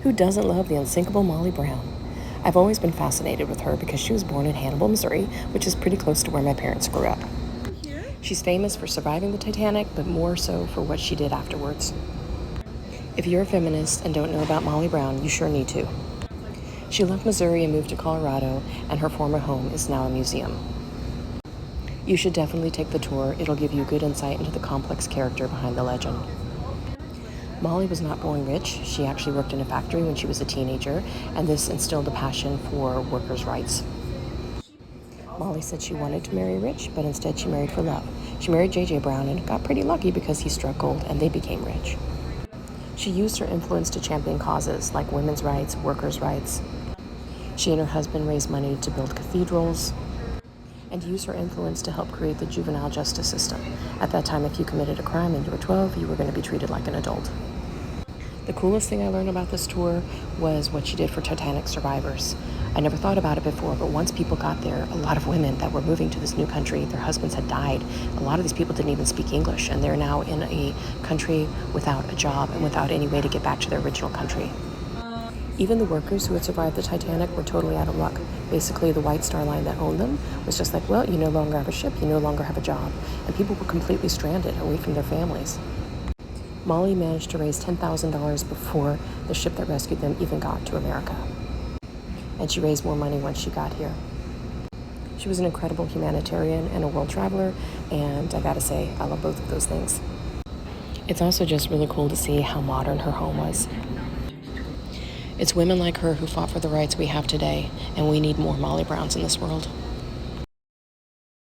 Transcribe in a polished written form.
Who doesn't love the unsinkable Molly Brown? I've always been fascinated with her because she was born in Hannibal, Missouri, which is pretty close to where my parents grew up. She's famous for surviving the Titanic, but more so for what she did afterwards. If you're a feminist and don't know about Molly Brown, you sure need to. She left Missouri and moved to Colorado, and her former home is now a museum. You should definitely take the tour. It'll give you good insight into the complex character behind the legend. Molly was not born rich. She actually worked in a factory when she was a teenager, and this instilled a passion for workers' rights. Molly said she wanted to marry rich, but instead she married for love. She married J.J. Brown and got pretty lucky because he struck gold and they became rich. She used her influence to champion causes like women's rights, workers' rights. She and her husband raised money to build cathedrals and used her influence to help create the juvenile justice system. At that time, if you committed a crime and you were 12, you were going to be treated like an adult. The coolest thing I learned about this tour was what she did for Titanic survivors. I never thought about it before, but once people got there, a lot of women that were moving to this new country, their husbands had died. A lot of these people didn't even speak English, and they're now in a country without a job and without any way to get back to their original country. Even the workers who had survived the Titanic were totally out of luck. Basically, the White Star Line that owned them was just like, well, you no longer have a ship, you no longer have a job. And people were completely stranded away from their families. Molly managed to raise $10,000 before the ship that rescued them even got to America. And she raised more money once she got here. She was an incredible humanitarian and a world traveler, and I gotta say, I love both of those things. It's also just really cool to see how modern her home was. It's women like her who fought for the rights we have today, and we need more Molly Browns in this world.